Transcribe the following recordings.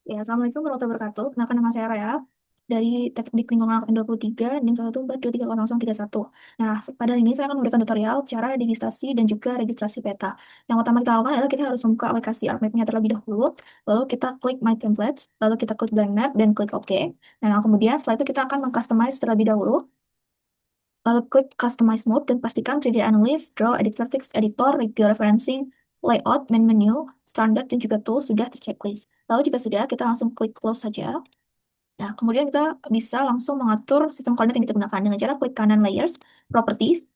Ya, Assalamualaikum warahmatullahi wabarakatuh. Kenalkan nama saya Raya dari Teknik Lingkungan Angkatan 23, NIM 114230031. Nah, pada hari ini saya akan memberikan tutorial cara registrasi dan juga registrasi peta. Yang pertama kita lakukan adalah kita harus membuka aplikasi ArcMap-nya terlebih dahulu, lalu kita klik My Templates, lalu kita klik Blank Map, dan klik OK. Nah, kemudian setelah itu kita akan mengcustomize terlebih dahulu, lalu klik Customize Mode dan pastikan 3D Analyst, Draw, Edit Vertex, Editor, Georeferencing, Layout, Main Menu, Standard, dan juga Tools sudah terchecklist. Lalu jika sudah, kita langsung klik Close saja. Nah, kemudian kita bisa langsung mengatur sistem koordinat yang kita gunakan dengan cara klik kanan Layers, Properties.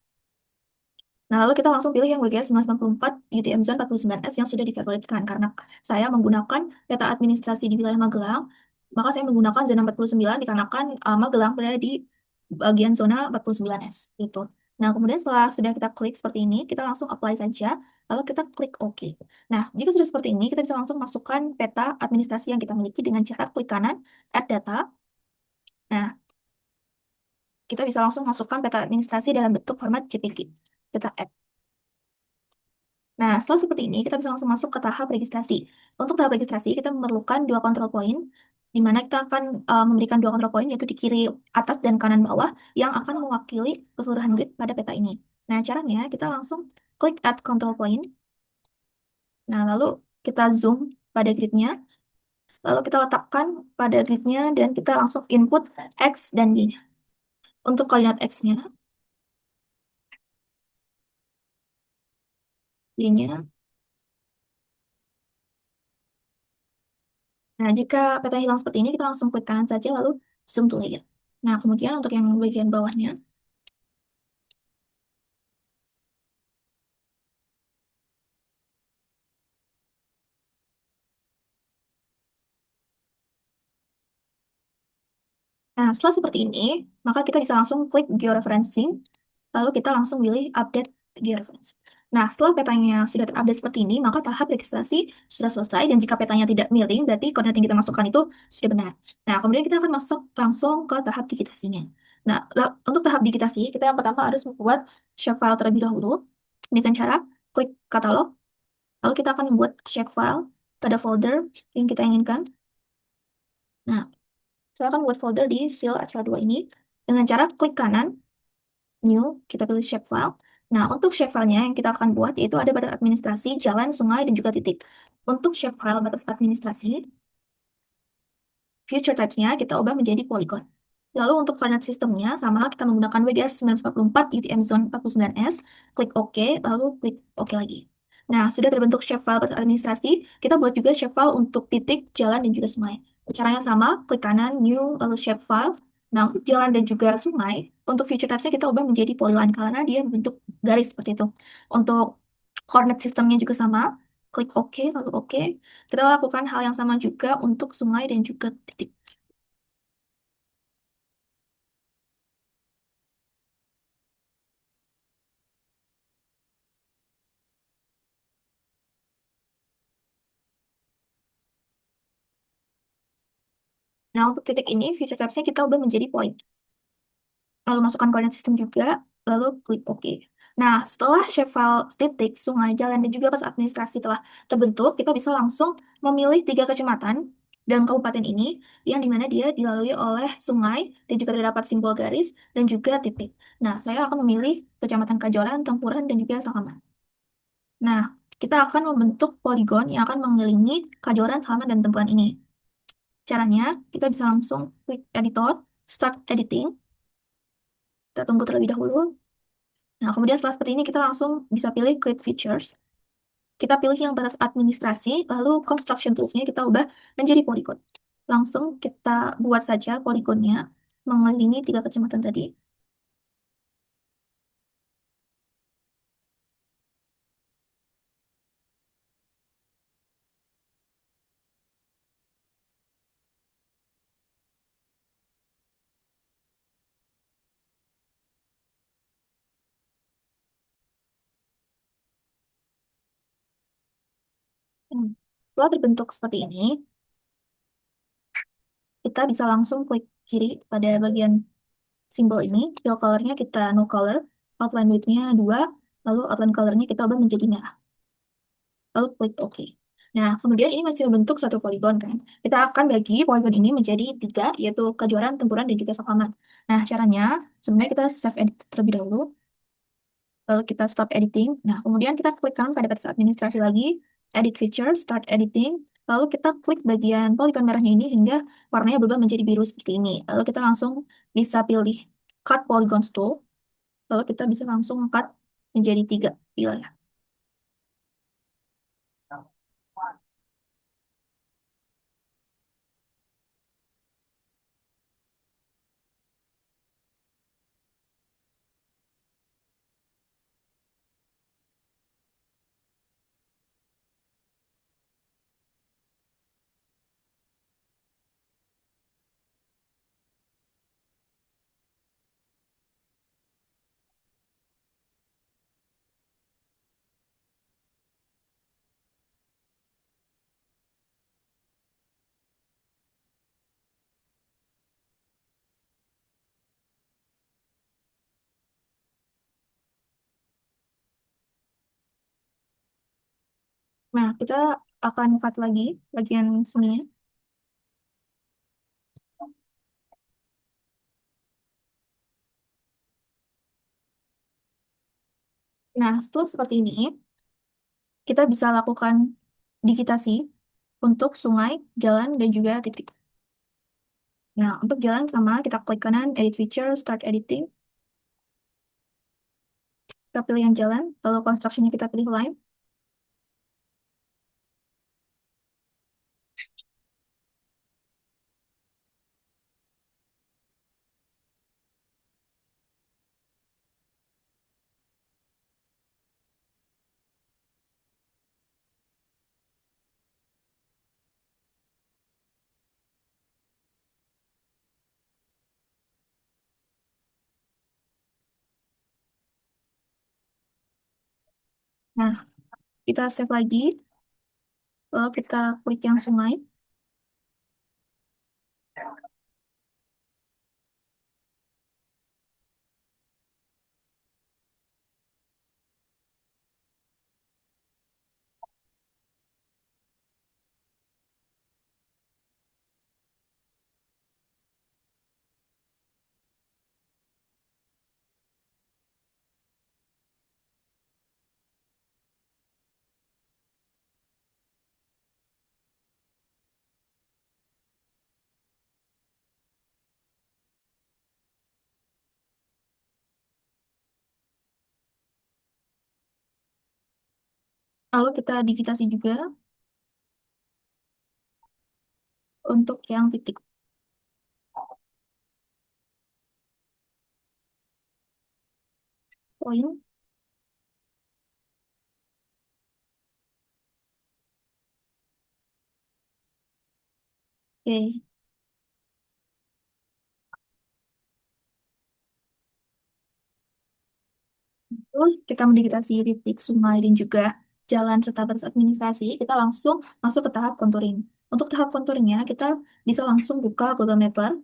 Nah, lalu kita langsung pilih yang WGS 994 UTM Zone 49S yang sudah difavoritkan. Karena saya menggunakan peta administrasi di wilayah Magelang, maka saya menggunakan zona 49 dikarenakan Magelang berada di bagian zona 49S. Gitu. Nah, kemudian setelah sudah kita klik seperti ini, kita langsung apply saja, lalu kita klik OK. Nah, jika sudah seperti ini, kita bisa langsung masukkan peta administrasi yang kita miliki dengan cara klik kanan, Add Data. Nah, kita bisa langsung masukkan peta administrasi dalam bentuk format JPG. Kita add. Nah, setelah seperti ini, kita bisa langsung masuk ke tahap registrasi. Untuk tahap registrasi, kita memerlukan dua control point, di mana kita akan memberikan dua control point, yaitu di kiri atas dan kanan bawah, yang akan mewakili keseluruhan grid pada peta ini. Nah, caranya kita langsung klik Add Control Point. Nah, lalu kita zoom pada gridnya, lalu kita letakkan pada gridnya, dan kita langsung input X dan Y. Untuk koordinat X-nya, Y-nya. Nah, jika peta hilang seperti ini, kita langsung klik kanan saja, lalu zoom to layer. Nah, kemudian untuk yang bagian bawahnya, nah setelah seperti ini, maka kita bisa langsung klik georeferencing, lalu kita langsung pilih update georeference. Nah, setelah petanya sudah terupdate seperti ini, maka tahap registrasi sudah selesai, dan jika petanya tidak miring, berarti koordinat yang kita masukkan itu sudah benar. Nah, kemudian kita akan masuk langsung ke tahap digitasinya. Nah, untuk tahap digitasi, kita yang pertama harus membuat shapefile terlebih dahulu, dengan cara klik katalog. Lalu kita akan membuat shapefile pada folder yang kita inginkan. Nah, saya akan membuat folder di seal acara 2 ini dengan cara klik kanan, new, kita pilih shapefile. Nah, untuk shapefile-nya yang kita akan buat yaitu ada batas administrasi, jalan, sungai, dan juga titik. Untuk shapefile batas administrasi, feature types-nya kita ubah menjadi polygon. Lalu untuk koordinat sistemnya, sama kita menggunakan WGS 944 UTM Zone 49S, klik OK, lalu klik OK lagi. Nah, sudah terbentuk shapefile batas administrasi, kita buat juga shapefile untuk titik, jalan, dan juga sungai. Caranya sama, klik kanan, new, lalu shapefile. Nah, untuk jalan dan juga sungai, untuk feature types-nya kita ubah menjadi polyline karena dia bentuk garis seperti itu. Untuk koordinat sistemnya juga sama, klik OK, lalu OK. Kita lakukan hal yang sama juga untuk sungai dan juga titik. Nah, untuk titik ini, feature types-nya kita ubah menjadi point. Lalu masukkan koordinat sistem juga, lalu klik OK. Nah, setelah shapefile titik, sungai, jalan, dan juga pas administrasi telah terbentuk, kita bisa langsung memilih tiga kecamatan dan kabupaten ini, yang dimana dia dilalui oleh sungai, dan juga terdapat simbol garis, dan juga titik. Nah, saya akan memilih Kecamatan Kajoran, Tempuran, dan juga Salaman. Nah, kita akan membentuk poligon yang akan mengelilingi Kajoran, Salaman, dan Tempuran ini. Caranya, kita bisa langsung klik editor, start editing. Kita tunggu terlebih dahulu. Nah, kemudian setelah seperti ini, kita langsung bisa pilih create features. Kita pilih yang batas administrasi, lalu construction tools-nya kita ubah menjadi polygon. Langsung kita buat saja poligonnya mengelilingi tiga kecamatan tadi. Hmm. Setelah terbentuk seperti ini, kita bisa langsung klik kiri pada bagian simbol ini, fill color-nya kita no color, outline width-nya 2, lalu outline color-nya kita ubah menjadi merah. Lalu klik OK. Nah, kemudian ini masih membentuk satu poligon kan. Kita akan bagi poligon ini menjadi tiga, yaitu kejuaraan, tempuran, dan juga sakamat. Nah, caranya, sebenarnya kita save edit terlebih dahulu, lalu kita stop editing. Nah, kemudian kita klikkan pada batas administrasi lagi, edit feature, start editing, lalu kita klik bagian poligon merahnya ini hingga warnanya berubah menjadi biru seperti ini. Lalu kita langsung bisa pilih cut polygons tool, lalu kita bisa langsung cut menjadi tiga wilayah. Nah, kita akan cut lagi bagian sininya. Nah, setelah seperti ini, kita bisa lakukan digitasi untuk sungai, jalan, dan juga titik. Nah, untuk jalan sama, kita klik kanan, edit feature, start editing. Kita pilih yang jalan, lalu construction-nya kita pilih line. Nah, kita save lagi, lalu kita klik yang sungai. Lalu kita digitasi juga untuk yang titik poin. Oke. Lalu kita mendigitasi titik sungai dan juga jalan serta batas administrasi, kita langsung masuk ke tahap contouring. Untuk tahap contouringnya, kita bisa langsung buka Google Mapper,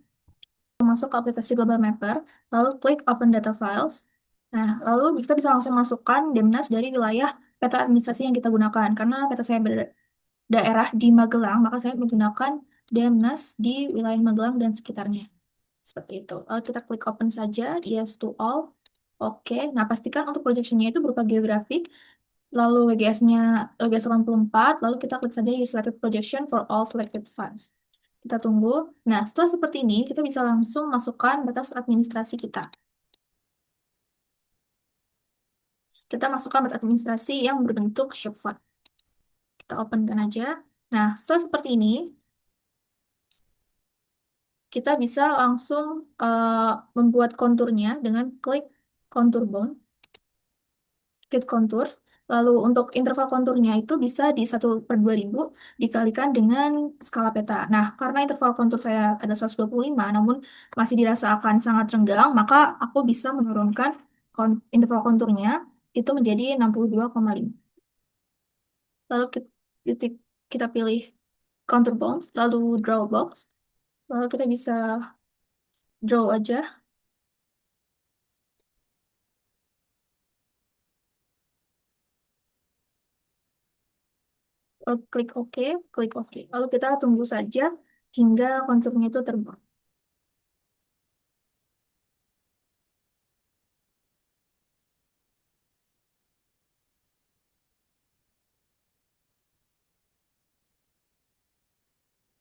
masuk ke aplikasi Global Mapper, lalu klik Open Data Files. Nah, lalu kita bisa langsung masukkan Demnas dari wilayah peta administrasi yang kita gunakan. Karena peta saya berdaerah di Magelang, maka saya menggunakan Demnas di wilayah Magelang dan sekitarnya. Seperti itu. Lalu kita klik Open saja, yes to all. Oke, nah pastikan untuk projection-nya itu berupa geografik, lalu WGS-nya WGS 84, lalu kita klik saja use selected projection for all selected files. Kita tunggu. Nah, setelah seperti ini, kita bisa langsung masukkan batas administrasi kita. Kita masukkan batas administrasi yang berbentuk shapefile. Kita open-kan aja. Nah, setelah seperti ini, kita bisa langsung membuat konturnya dengan klik contour bound. Klik contours. Lalu untuk interval konturnya itu bisa di 1/2000 dikalikan dengan skala peta. Nah, karena interval kontur saya ada 125, namun masih dirasa akan sangat renggang, maka aku bisa menurunkan interval konturnya itu menjadi 62,5. Lalu titik kita pilih contour bounds, lalu draw box, lalu kita bisa draw aja. klik OK, klik OK. Lalu kita tunggu saja hingga konturnya itu terbuat.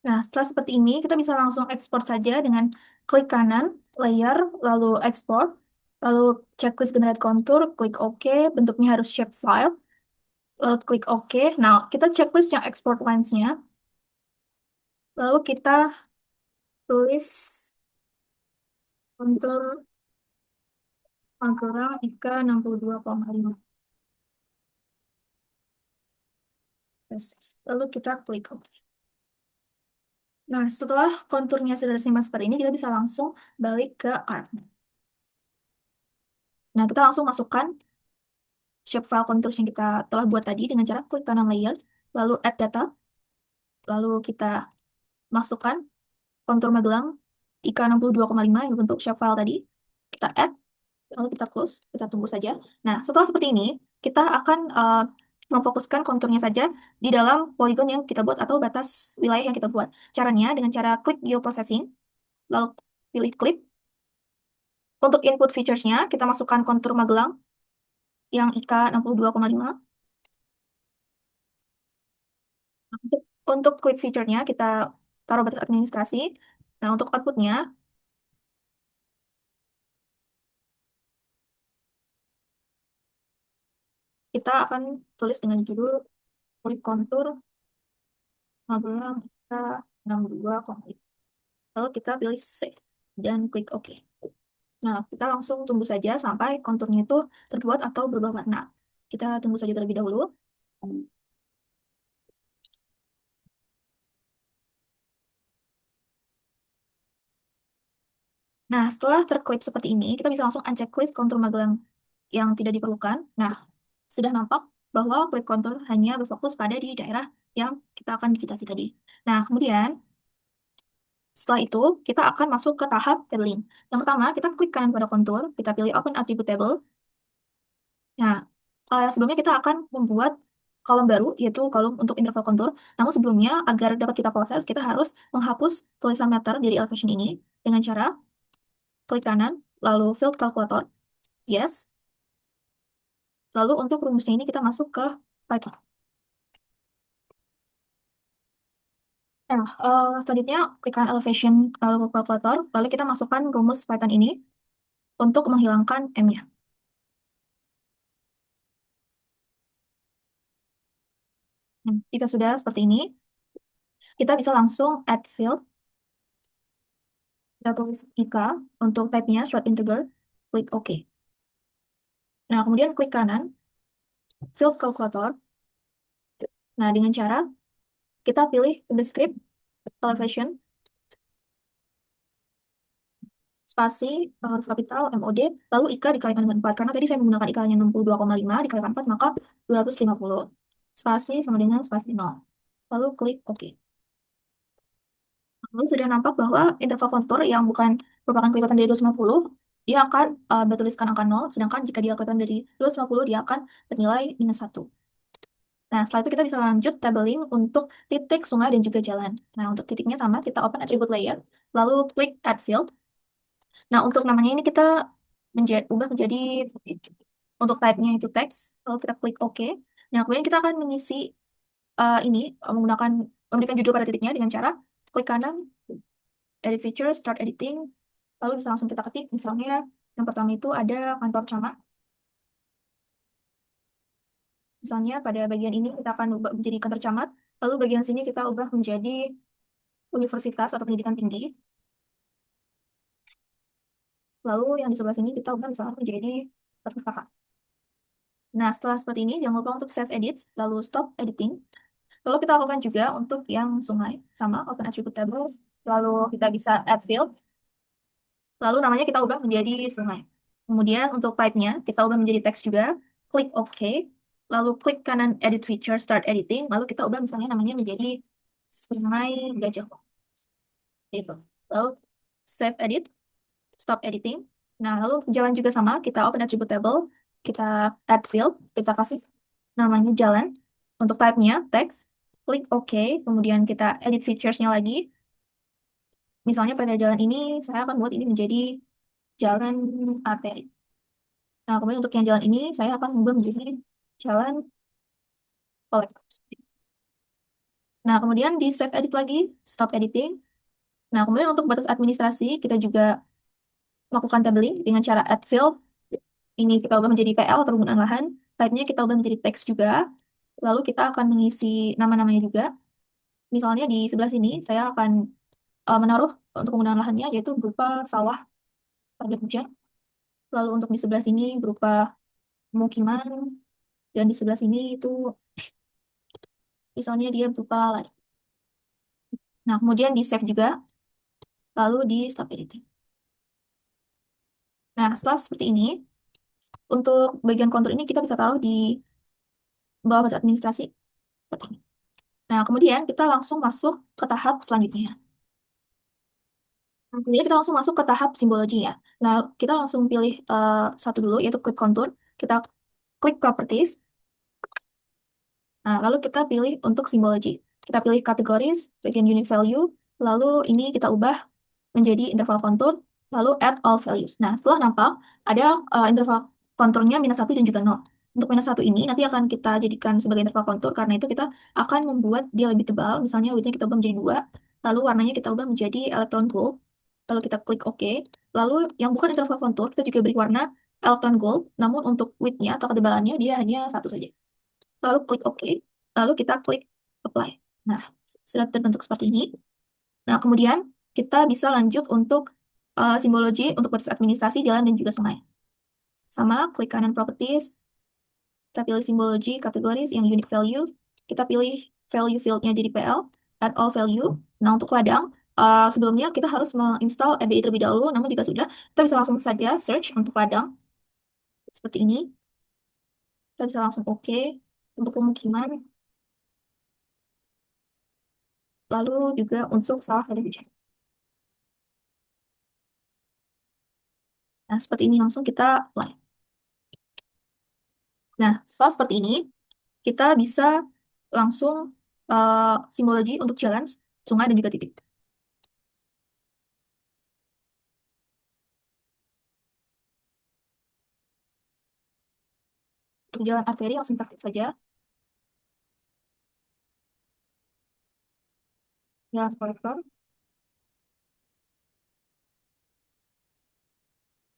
Nah, setelah seperti ini, kita bisa langsung ekspor saja dengan klik kanan, layer, lalu ekspor, lalu checklist generate contour, klik OK, bentuknya harus shapefile, lalu klik OK. Nah, kita checklist yang export lines-nya, lalu kita tulis kontur Magelang IK 62,5. Lalu kita klik OK. Nah, setelah konturnya sudah tersimbang seperti ini, kita bisa langsung balik ke ARC. Nah, kita langsung masukkan shapefile contours yang kita telah buat tadi dengan cara klik kanan layers, lalu add data, lalu kita masukkan kontur Magelang IK 62,5 yang bentuk shapefile tadi, kita add, lalu kita close, kita tunggu saja. Nah, setelah seperti ini, kita akan memfokuskan konturnya saja di dalam polygon yang kita buat atau batas wilayah yang kita buat. Caranya dengan cara klik geoprocessing, lalu pilih clip. Untuk input features-nya, kita masukkan kontur Magelang yang IK 62,5. Untuk clip feature-nya, kita taruh batas administrasi. Nah, untuk output-nya, kita akan tulis dengan judul klik kontur Magelang IK 62,5. Lalu kita pilih save dan klik OK. Nah, kita langsung tunggu saja sampai konturnya itu terbuat atau berubah warna. Kita tunggu saja terlebih dahulu. Nah, setelah terklip seperti ini, kita bisa langsung unchecklist kontur Magelang yang tidak diperlukan. Nah, sudah nampak bahwa klip kontur hanya berfokus pada di daerah yang kita akan digitasi tadi. Nah, kemudian setelah itu, kita akan masuk ke tahap labeling. Yang pertama, kita klik kanan pada kontur, kita pilih Open Attribute Table. Nah, sebelumnya kita akan membuat kolom baru, yaitu kolom untuk interval kontur. Namun sebelumnya, agar dapat kita proses, kita harus menghapus tulisan meter dari elevation ini dengan cara klik kanan, lalu Field Calculator, yes. Lalu untuk rumusnya ini kita masuk ke Python. Nah, selanjutnya klik kanan elevation, lalu calculator, lalu kita masukkan rumus Python ini untuk menghilangkan M-nya. Jika sudah seperti ini, kita bisa langsung add field. Kita tulis IK untuk type-nya short integer, klik OK. Nah, kemudian klik kanan, field calculator. Nah, dengan cara kita pilih the script, elevation, spasi, huruf kapital, MOD, lalu IK dikalikan dengan 4. Karena tadi saya menggunakan IK-nya 62,5, dikalikan 4, maka 250. Spasi sama dengan spasi 0. Lalu klik OK. Lalu sudah nampak bahwa interval kontur yang bukan merupakan kelipatan dari 250, dia akan bertuliskan angka 0, sedangkan jika dia kelipatan dari 250, dia akan bernilai -1. Nah, setelah itu kita bisa lanjut tabelling untuk titik, sungai, dan juga jalan. Nah, untuk titiknya sama, kita open attribute layer, lalu klik add field. Nah, untuk namanya ini kita ubah menjadi, untuk type-nya itu text, lalu kita klik OK. Nah, kemudian kita akan mengisi ini, memberikan judul pada titiknya dengan cara klik kanan, edit feature, start editing, lalu bisa langsung kita ketik, misalnya yang pertama itu ada kantor camat. Misalnya pada bagian ini kita akan ubah menjadi kantor camat, lalu bagian sini kita ubah menjadi universitas atau pendidikan tinggi. Lalu yang di sebelah sini kita ubah misalnya menjadi perpustakaan. Nah, setelah seperti ini, jangan lupa untuk save edit, lalu stop editing. Lalu kita lakukan juga untuk yang sungai, sama open attribute table, lalu kita bisa add field, lalu namanya kita ubah menjadi sungai. Kemudian untuk type-nya, kita ubah menjadi teks juga, klik OK, lalu klik kanan edit feature, start editing, lalu kita ubah misalnya namanya menjadi Sungai Gajah Wong. Gitu. Lalu save edit, stop editing. Nah, lalu jalan juga sama, kita open attribute table, kita add field, kita kasih namanya jalan. Untuk type-nya, text. klik OK, kemudian kita edit features-nya lagi. Misalnya pada jalan ini, saya akan buat ini menjadi jalan arteri. Nah, kemudian untuk yang jalan ini, saya akan ubah menjadi jalan kolektor. Nah, kemudian di save edit lagi, stop editing. Nah, kemudian untuk batas administrasi, kita juga melakukan tabling dengan cara add field. Ini kita ubah menjadi PL atau penggunaan lahan. Type-nya kita ubah menjadi teks juga. Lalu kita akan mengisi nama-namanya juga. Misalnya di sebelah sini, saya akan menaruh untuk penggunaan lahannya, yaitu berupa sawah pada hujan. Lalu untuk di sebelah sini berupa pemukiman. Dan di sebelah sini itu misalnya dia berupa ladang. Nah, kemudian di save juga, lalu di stop editing. Nah, setelah seperti ini, untuk bagian kontur ini kita bisa taruh di bawah batas administrasi. Seperti ini. Nah, kemudian kita langsung masuk ke tahap selanjutnya. Nah, kemudian kita langsung masuk ke tahap simbologi ya. Nah, kita langsung pilih satu dulu, yaitu klik kontur. Kita klik properties. Nah, lalu kita pilih untuk simbologi. Kita pilih kategoris, bagian unique value, lalu ini kita ubah menjadi interval kontur, lalu add all values. Nah, setelah nampak, ada interval konturnya -1 dan juga 0. Untuk -1 ini nanti akan kita jadikan sebagai interval kontur, karena itu kita akan membuat dia lebih tebal. Misalnya width-nya kita ubah menjadi 2, lalu warnanya kita ubah menjadi electron gold, lalu kita klik OK. Lalu yang bukan interval kontur, kita juga beri warna electron gold, namun untuk width-nya atau ketebalannya dia hanya 1 saja. Lalu klik OK, lalu kita klik Apply. Nah, sudah terbentuk seperti ini. Nah, kemudian kita bisa lanjut untuk simbologi untuk batas administrasi jalan dan juga sungai. Sama, klik kanan properties, kita pilih simbologi kategoris yang unique value, kita pilih value field-nya jadi PL, add all value. Nah, untuk ladang, sebelumnya kita harus menginstal EBI terlebih dahulu, namun jika sudah, kita bisa langsung saja search untuk ladang, seperti ini. Kita bisa langsung OK untuk pemukiman, lalu juga untuk sawah pada hujan. Nah, seperti ini langsung kita apply. Nah, setelah seperti ini, kita bisa langsung simbologi untuk jalan, sungai, dan juga titik. Untuk jalan arteri langsung praktik saja. Jalan kolektor.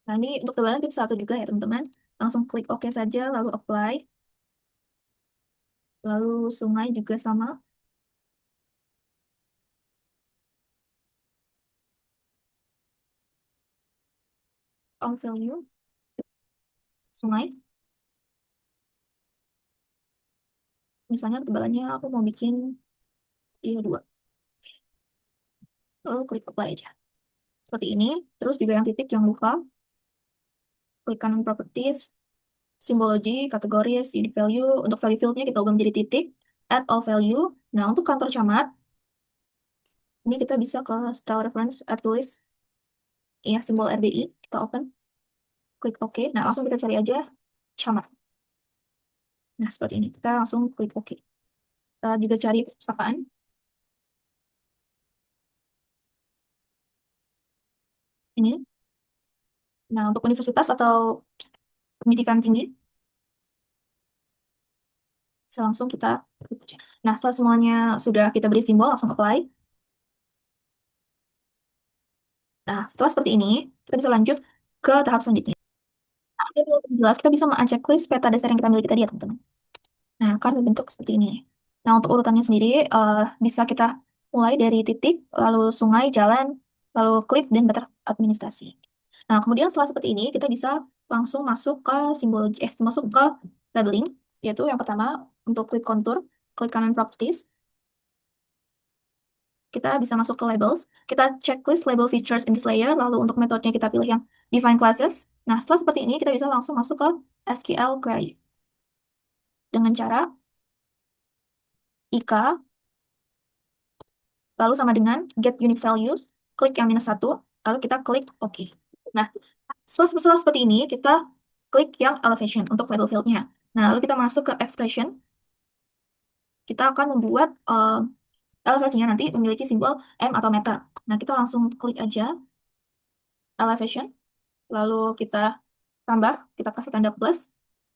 Nah, ini untuk tebalan tips 1 juga ya, teman-teman. Langsung klik OK saja, lalu apply. Lalu sungai juga sama. All value. Sungai. Misalnya tebalannya aku mau bikin 2. Lalu klik apply aja. Seperti ini. Terus juga yang titik, jangan lupa. Klik kanan properties. Simbologi, kategoris, unique value. Untuk value field-nya kita ubah menjadi titik. Add all value. Nah, untuk kantor camat, ini kita bisa ke style reference, add tulis, ya, simbol RBI. Kita open. Klik OK. Nah, langsung kita cari aja camat. Nah, seperti ini. Kita langsung klik OK. Kita juga cari perpustakaan. Ini. Nah, untuk universitas atau pendidikan tinggi, bisa langsung kita klik aja. Nah, setelah semuanya sudah kita beri simbol, langsung apply. Nah, setelah seperti ini, kita bisa lanjut ke tahap selanjutnya. Nah, ini lebih jelas, kita bisa men-checklist peta dasar yang kita miliki tadi ya, teman-teman. Nah, akan berbentuk seperti ini. Nah, untuk urutannya sendiri, bisa kita mulai dari titik, lalu sungai, jalan, lalu klip, dan batas administrasi. Nah, kemudian setelah seperti ini, kita bisa langsung masuk ke simbologi, masuk ke labeling, yaitu yang pertama, untuk klik kontur, klik kanan properties, kita bisa masuk ke labels, kita checklist label features in this layer, lalu untuk metodenya kita pilih yang define classes. Nah, setelah seperti ini, kita bisa langsung masuk ke SQL query. Dengan cara IK, lalu sama dengan get unique values, klik yang -1, lalu kita klik OK. Nah, setelah seperti ini, kita klik yang elevation untuk label field-nya. Nah, lalu kita masuk ke expression. kita akan membuat elevasinya nanti memiliki simbol M atau meter. Nah, kita langsung klik aja elevation, lalu kita tambah, kita kasih tanda plus,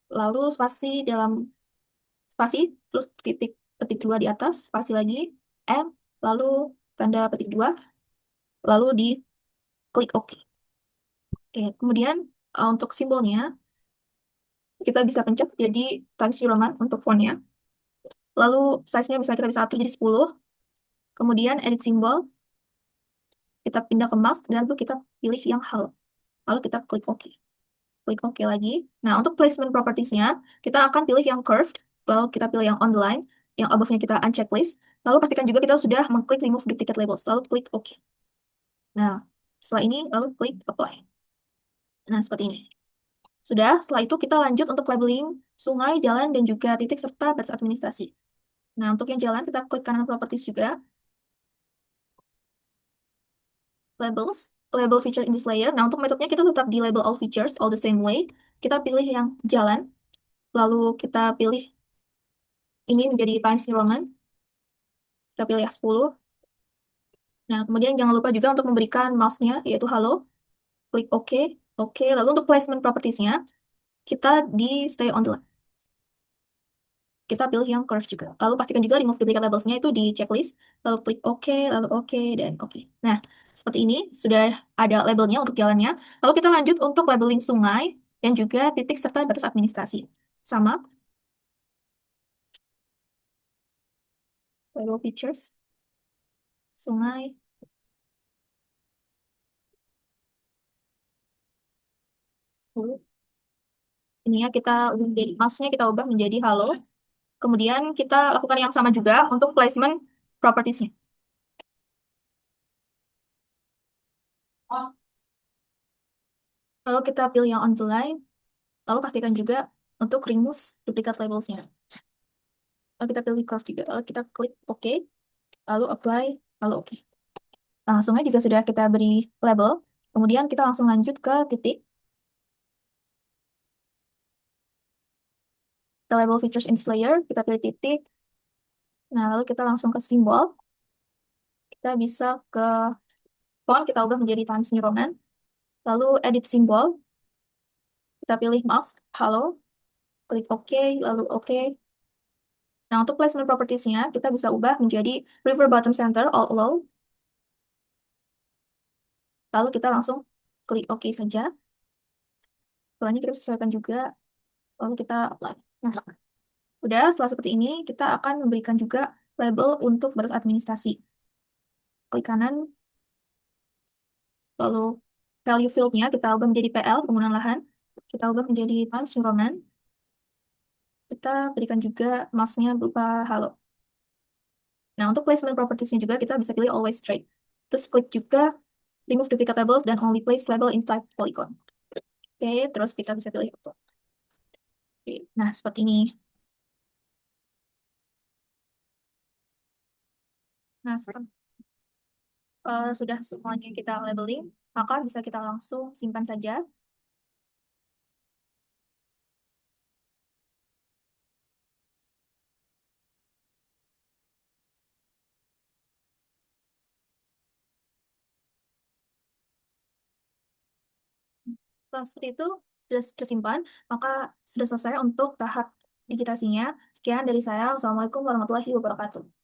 lalu spasi dalam spasi, terus titik petik dua di atas, spasi lagi, M, lalu tanda petik dua, lalu di klik OK. Oke, kemudian untuk simbolnya, kita bisa pencet jadi Times New Roman untuk fontnya. Lalu size-nya bisa kita bisa atur jadi 10. Kemudian edit simbol, kita pindah ke mask, dan lalu kita pilih yang halo. Lalu kita klik OK. Klik OK lagi. Nah, untuk placement properties-nya, kita akan pilih yang curved, lalu kita pilih yang on the line, yang above-nya kita uncheck list, lalu pastikan juga kita sudah mengklik remove duplicate labels, lalu klik OK. Nah, setelah ini, lalu klik apply. Nah, seperti ini. Sudah, setelah itu kita lanjut untuk labeling sungai, jalan, dan juga titik serta batas administrasi. Nah, untuk yang jalan, kita klik kanan properties juga, labels, label feature in this layer. Nah, untuk metodenya kita tetap di label all features, all the same way. Kita pilih yang jalan, lalu kita pilih ini menjadi Times New Roman. Kita pilih yang 10. Nah, kemudian jangan lupa juga untuk memberikan mouse-nya, yaitu halo. Klik OK. Oke, lalu untuk placement properties-nya, kita di stay on the line. Kita pilih yang curve juga. Lalu pastikan juga remove duplicate labels-nya itu di checklist. Lalu klik OK, lalu OK, dan OK. Nah, seperti ini sudah ada labelnya untuk jalannya. Lalu kita lanjut untuk labeling sungai dan juga titik serta batas administrasi. Sama, label features, sungai. Ini ya kita jadi mask-nya kita ubah menjadi halo. Kemudian kita lakukan yang sama juga untuk placement properties-nya. Lalu kita pilih yang on the line, lalu pastikan juga untuk remove duplicate labels-nya. Lalu kita pilih curve juga, lalu kita klik OK, lalu apply, lalu OK. Langsungnya juga sudah kita beri label, kemudian kita langsung lanjut ke titik. Kita label features in this layer, kita pilih titik. Nah, lalu kita langsung ke simbol. Kita bisa ke font, kita ubah menjadi Times New Roman. Lalu edit simbol, kita pilih mask, halo, klik OK, lalu OK. Nah, untuk placement properties-nya, kita bisa ubah menjadi river bottom center all allow. Lalu kita langsung klik OK saja. Setelahnya kita sesuaikan juga, lalu kita apply. Nah, udah, setelah seperti ini, kita akan memberikan juga label untuk batas administrasi. Klik kanan, lalu value field-nya kita ubah menjadi PL, penggunaan lahan. Kita ubah menjadi Times New Roman. Kita berikan juga mask-nya berupa halo. Nah, untuk placement properties-nya juga kita bisa pilih always straight. Terus klik juga remove duplicate labels dan only place label inside polygon. Oke, terus kita bisa pilih auto. Oke, nah seperti ini. Nah, setelah sudah semuanya kita labeling, maka bisa kita langsung simpan saja. Setelah seperti itu sudah tersimpan, maka sudah selesai untuk tahap digitasinya. Sekian dari saya. Wassalamualaikum warahmatullahi wabarakatuh.